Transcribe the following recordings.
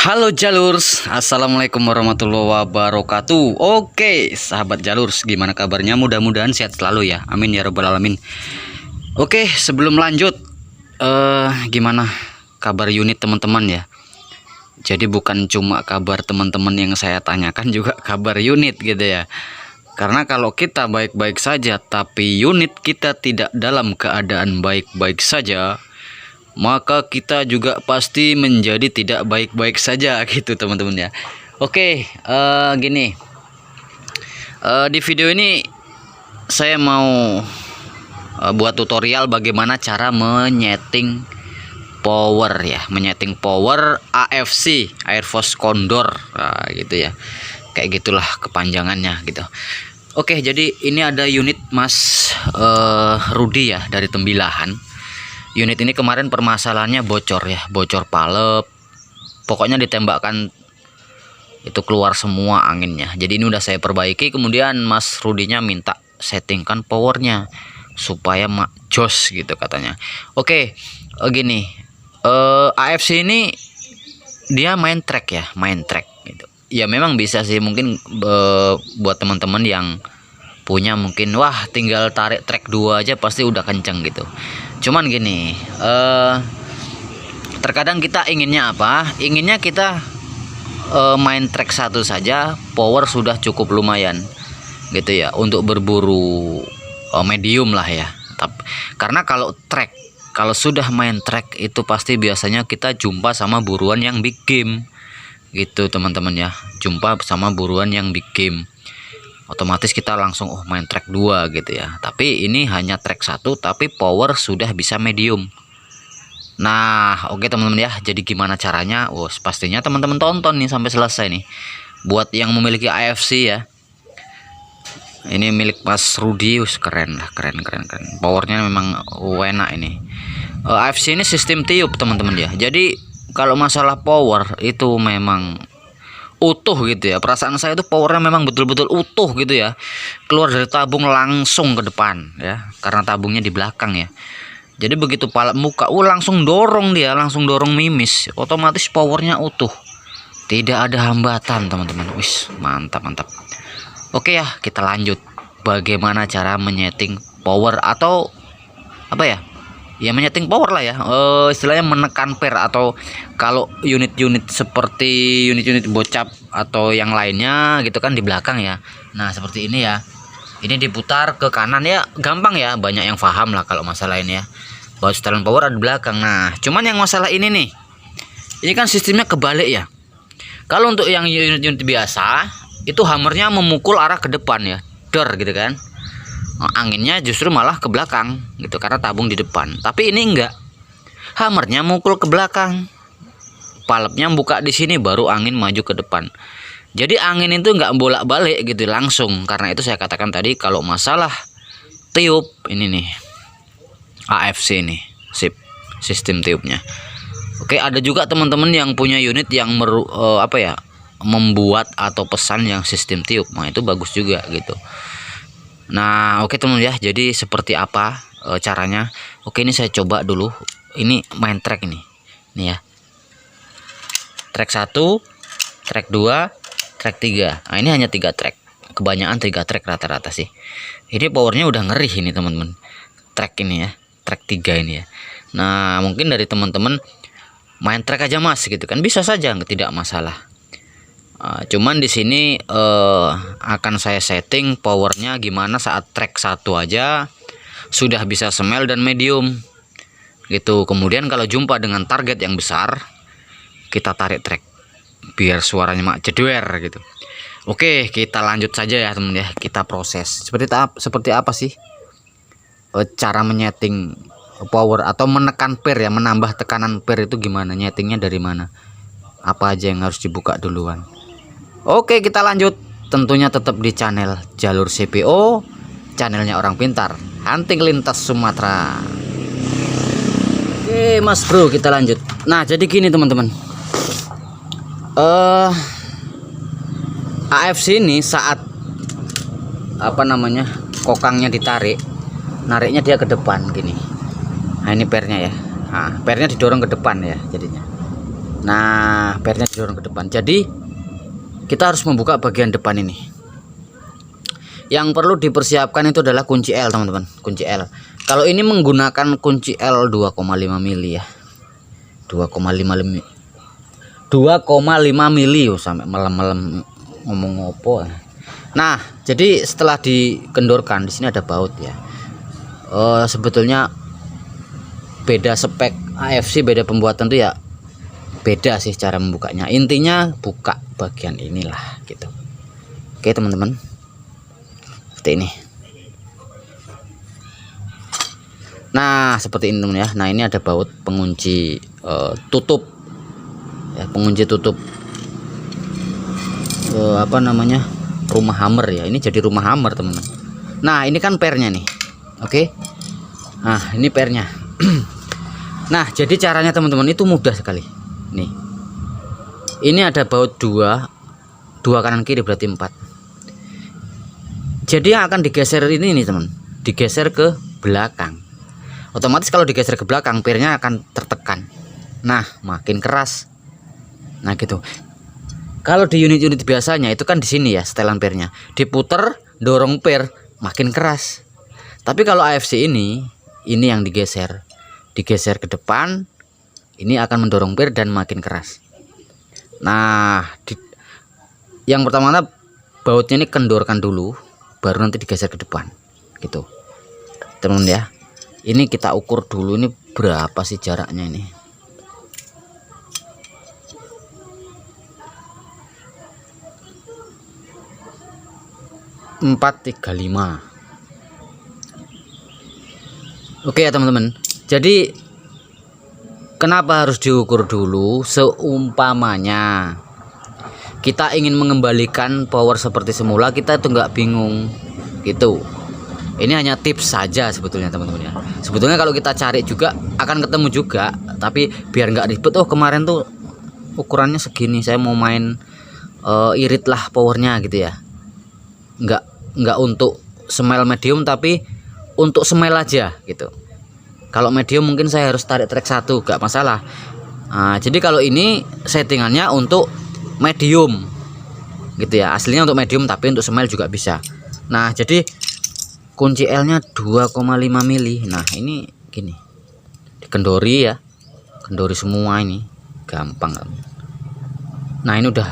Halo Jalurs, Assalamualaikum warahmatullahi wabarakatuh. Oke, sahabat Jalurs, gimana kabarnya? Mudah-mudahan sehat selalu ya, amin ya robbal alamin. Oke, sebelum lanjut, gimana kabar unit teman-teman ya? Jadi bukan cuma kabar teman-teman yang saya tanyakan, juga kabar unit gitu ya. Karena kalau kita baik-baik saja, tapi unit kita tidak dalam keadaan baik-baik saja, maka kita juga pasti menjadi tidak baik-baik saja gitu teman-teman ya. Oke, gini, di video ini saya mau buat tutorial bagaimana cara menyeting power ya, menyeting power AFC, Air Force Condor, nah, gitu ya, kayak gitulah kepanjangannya gitu. Oke, jadi ini ada unit Mas Rudi ya, dari Tembilahan. Unit ini kemarin permasalahannya bocor ya, bocor palep. Pokoknya ditembakkan itu keluar semua anginnya. Jadi ini udah saya perbaiki. Kemudian Mas Rudinya minta settingkan powernya supaya jos gitu katanya. Oke, gini, AFC ini dia main track ya, main track gitu. Ya memang bisa sih, mungkin buat teman-teman yang punya mungkin wah tinggal tarik track 2 aja pasti udah kenceng gitu. Cuman gini, terkadang kita inginnya apa? Inginnya kita main track 1 saja, power sudah cukup lumayan gitu ya, untuk berburu medium lah ya. Karena kalau sudah main track itu pasti biasanya kita jumpa sama buruan yang big game gitu teman-teman ya, jumpa sama buruan yang big game. Otomatis kita langsung main track 2 gitu ya. Tapi ini hanya track 1 tapi power sudah bisa medium. Nah, oke teman-teman ya. Jadi gimana caranya? Pastinya teman-teman tonton nih sampai selesai nih. Buat yang memiliki AFC ya. Ini milik Mas Rudi, keren lah, keren. Powernya memang enak ini. AFC ini sistem tiup teman-teman ya. Jadi kalau masalah power itu memang utuh gitu ya. Perasaan saya itu powernya memang betul-betul utuh gitu ya, keluar dari tabung langsung ke depan ya, karena tabungnya di belakang ya. Jadi begitu palep muka langsung dorong, dia langsung dorong mimis, otomatis powernya utuh, tidak ada hambatan teman-teman. Wis, mantap. Oke ya, kita lanjut bagaimana cara menyeting power atau apa ya, menyeting power lah ya, istilahnya menekan per, atau kalau unit-unit seperti unit-unit bocap atau yang lainnya gitu kan di belakang ya. Nah seperti ini ya, ini diputar ke kanan ya, gampang ya, banyak yang paham lah kalau masalah ini ya, bahwa setelan power ada di belakang. Nah cuman yang masalah ini nih, ini kan sistemnya kebalik ya. Kalau untuk yang unit-unit biasa itu hammernya memukul arah ke depan ya, gitu kan. Anginnya justru malah ke belakang gitu karena tabung di depan. Tapi ini enggak, hammernya mukul ke belakang, palepnya buka di sini, baru angin maju ke depan. Jadi angin itu enggak bolak-balik gitu langsung. Karena itu saya katakan tadi kalau masalah tiup ini nih, AFC ini sip sistem tiupnya. Oke, ada juga teman-teman yang punya unit yang membuat atau pesan yang sistem tiup. Nah itu bagus juga gitu. Nah oke teman ya, jadi seperti apa caranya? Oke, ini saya coba dulu. Ini main track ini ya, track 1, track 2, track 3. Nah ini hanya 3 track, kebanyakan 3 track rata-rata sih. Ini powernya udah ngeri ini teman-teman, track ini ya, track 3 ini ya. Nah mungkin dari teman-teman main track aja mas gitu kan, bisa saja, tidak masalah. Cuman di sini akan saya setting powernya gimana saat track 1 aja sudah bisa smell dan medium gitu. Kemudian kalau jumpa dengan target yang besar, kita tarik track biar suaranya mak jedwer gitu. Oke, kita lanjut saja ya teman ya, kita proses seperti apa sih cara menyeting power atau menekan per ya, menambah tekanan per itu gimana, nyetingnya dari mana, apa aja yang harus dibuka duluan. Oke, kita lanjut. Tentunya tetap di channel Jalur CPO, channelnya orang pintar hunting lintas Sumatera. Oke mas bro, kita lanjut. Nah jadi gini teman-teman, AFC ini saat kokangnya ditarik, nariknya dia ke depan gini. Nah ini pernya ya, nah pernya didorong ke depan ya jadinya. Nah, pernya didorong ke depan. Jadi kita harus membuka bagian depan ini. Yang perlu dipersiapkan itu adalah kunci L, teman-teman. Kunci L. Kalau ini menggunakan kunci L 2,5 mili ya. 2,5 mili sampai malam-malam ngomong opo. Nah, jadi setelah dikendorkan, di sini ada baut ya. Sebetulnya beda spek AFC, beda pembuatan tuh ya, beda sih cara membukanya. Intinya buka bagian inilah gitu. Oke teman-teman, seperti ini. Nah seperti ini teman ya. Nah ini ada baut pengunci tutup ya, pengunci tutup apa namanya, rumah hammer ya. Ini jadi rumah hammer teman-teman. Nah ini kan pernya nih. Oke, nah ini pernya. Nah jadi caranya teman-teman itu mudah sekali. Nih, ini ada baut dua kanan kiri, berarti 4. Jadi yang akan digeser ini nih teman, digeser ke belakang. Otomatis kalau digeser ke belakang, pernya akan tertekan. Nah makin keras. Nah gitu. Kalau di unit-unit biasanya itu kan di sini ya setelan pernya, diputer dorong per makin keras. Tapi kalau AFC ini yang digeser ke depan, ini akan mendorong per dan makin keras. Nah yang pertama bautnya ini kendorkan dulu, baru nanti digeser ke depan gitu teman-teman ya. Ini kita ukur dulu, ini berapa sih jaraknya ini. .435. Oke ya teman-teman. Jadi kenapa harus diukur dulu? Seumpamanya kita ingin mengembalikan power seperti semula, kita tuh nggak bingung gitu. Ini hanya tips saja sebetulnya teman-teman ya. Sebetulnya kalau kita cari juga akan ketemu juga, tapi biar nggak ribet. Oh kemarin tuh ukurannya segini, saya mau main irit lah powernya gitu ya. Nggak untuk smile medium, tapi untuk smile aja gitu. Kalau medium mungkin saya harus tarik track 1, gak masalah. Nah, jadi kalau ini settingannya untuk medium gitu ya, aslinya untuk medium tapi untuk smile juga bisa. Nah jadi kunci L nya 2,5 mili. Nah ini gini, dikendori ya, kendori semua, ini gampang. Nah ini udah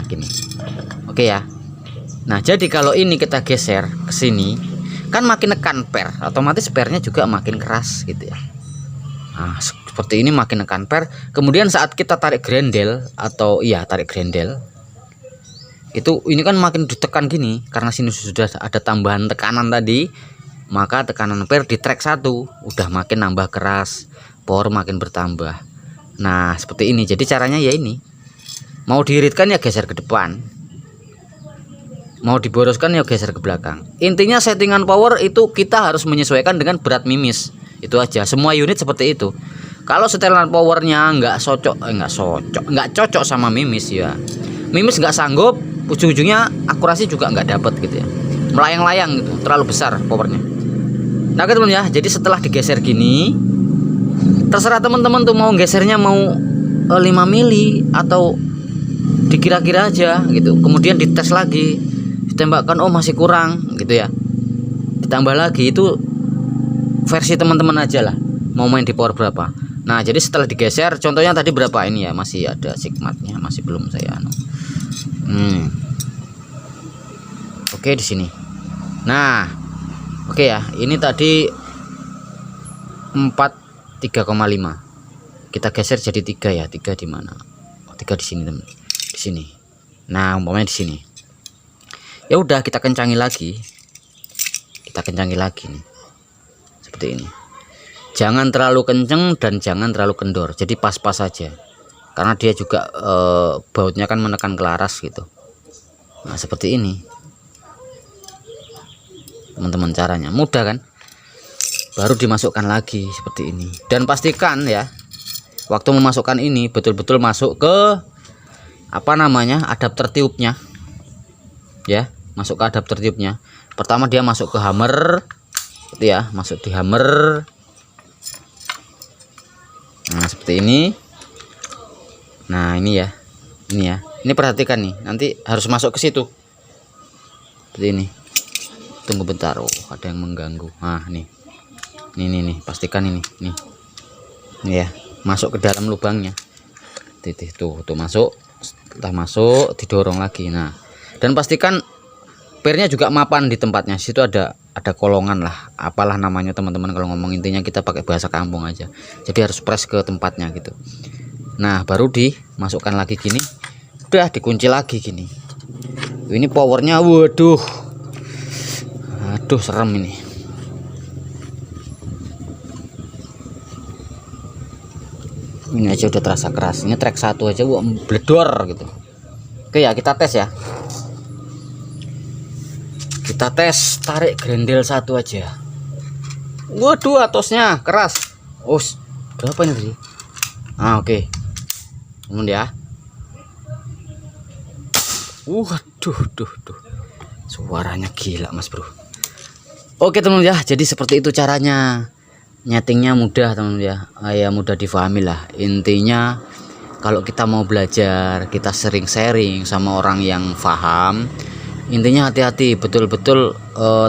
gini. Oke ya. Nah jadi kalau ini kita geser ke sini, kan makin nekan per, otomatis pernya juga makin keras gitu ya. Nah seperti ini makin nekan per. Kemudian saat kita tarik grendel atau tarik grendel itu, ini kan makin ditekan gini, karena sini sudah ada tambahan tekanan tadi, maka tekanan per di track 1 udah makin nambah keras, power makin bertambah. Nah seperti ini. Jadi caranya ya ini, mau diiritkan ya geser ke depan, mau diboroskan ya geser ke belakang. Intinya settingan power itu kita harus menyesuaikan dengan berat mimis, itu aja. Semua unit seperti itu. Kalau setelan powernya nggak cocok sama mimis ya, mimis nggak sanggup, ujung-ujungnya akurasi juga nggak dapat gitu ya, melayang-layang gitu, terlalu besar powernya. Nah teman ya, jadi setelah digeser gini, terserah teman-teman tuh mau gesernya mau 5 mili atau dikira-kira aja gitu. Kemudian dites lagi, ditembakkan, oh masih kurang gitu ya, ditambah lagi. Itu versi teman-teman aja lah, mau main di power berapa. Nah jadi setelah digeser, contohnya tadi berapa ini ya, masih ada sigmatnya, masih belum saya Oke di sini. Nah oke ya, ini tadi 3,5 kita geser jadi 3 ya. 3 di mana? 3 di sini teman, di sini. Nah umpamanya di sini, ya udah kita kencangi lagi nih, seperti ini. Jangan terlalu kenceng dan jangan terlalu kendor, jadi pas-pas saja, karena dia juga bautnya kan menekan ke laras gitu. Nah seperti ini teman-teman, caranya mudah kan. Baru dimasukkan lagi seperti ini, dan pastikan ya waktu memasukkan ini betul-betul masuk ke apa namanya, adapter tiupnya ya, masuk ke adapter tiupnya. Pertama dia masuk ke hammer gitu ya, masuk di hammer. Nah seperti ini. Nah ini ya, ini perhatikan nih, nanti harus masuk ke situ seperti ini. Tunggu bentar, oh ada yang mengganggu. Nah nih pastikan ini ya, masuk ke dalam lubangnya. Tuh masuk. Setelah masuk didorong lagi. Nah, dan pastikan pernya juga mapan di tempatnya. Situ ada kolongan lah, apalah namanya teman-teman kalau ngomong, intinya kita pakai bahasa kampung aja. Jadi harus press ke tempatnya gitu. Nah, baru dimasukkan lagi gini. Udah dikunci lagi gini. Ini powernya, waduh. Aduh, serem ini. Ini aja udah terasa keras. Ini trek 1 aja wah bledor gitu. Oke ya, kita tes ya. Kita tes tarik grendel 1 aja. Waduh, atosnya keras. Oh, berapa ini tadi? Oke. Kemudian ya. Waduh, suaranya gila Mas Bro. Oke teman ya, jadi seperti itu caranya. Nyetingnya mudah teman ya, mudah difahami lah. Intinya kalau kita mau belajar, kita sering sharing sama orang yang paham. Intinya hati-hati, betul-betul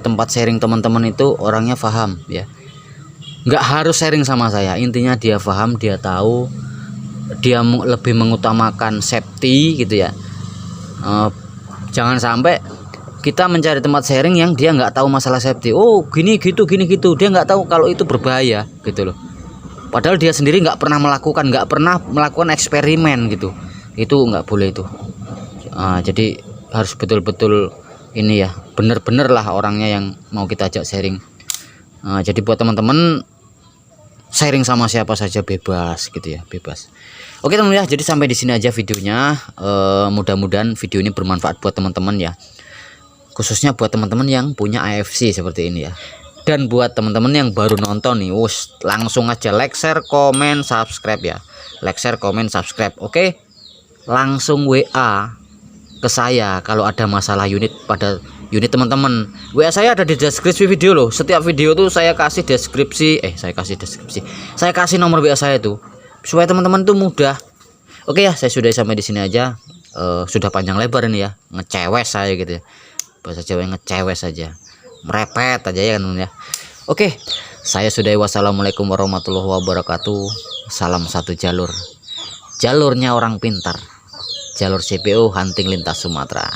tempat sharing teman-teman itu orangnya paham ya. Nggak harus sharing sama saya, intinya dia paham, dia tahu, dia lebih mengutamakan safety gitu ya. Jangan sampai kita mencari tempat sharing yang dia nggak tahu masalah safety. Oh gini gitu, dia nggak tahu kalau itu berbahaya gitu loh. Padahal dia sendiri nggak pernah melakukan eksperimen gitu. Itu nggak boleh itu. Jadi harus betul-betul ini ya, bener-bener lah orangnya yang mau kita ajak sharing. Jadi buat teman-teman, sharing sama siapa saja bebas gitu ya, bebas. Oke teman ya, jadi sampai di sini aja videonya. Mudah-mudahan video ini bermanfaat buat teman-teman ya, khususnya buat teman-teman yang punya AFC seperti ini ya. Dan buat teman-teman yang baru nonton nih, langsung aja like, share, komen, subscribe ya. Like, share, komen, subscribe. Oke, langsung WA ke saya kalau ada masalah unit pada unit teman-teman. WA saya ada di deskripsi video loh. Setiap video tuh saya kasih saya kasih nomor WA saya tuh supaya teman-teman tuh mudah. Oke ya, saya sudah sampai di sini aja. Sudah panjang lebar ini ya, ngecewes saya gitu ya, bahasa Jawa ngecewes saja, merepet aja ya kan ya. Oke, saya sudah. Wassalamualaikum warahmatullahi wabarakatuh. Salam satu jalur, jalurnya orang pintar, jalur CPO Hunting Lintas Sumatera.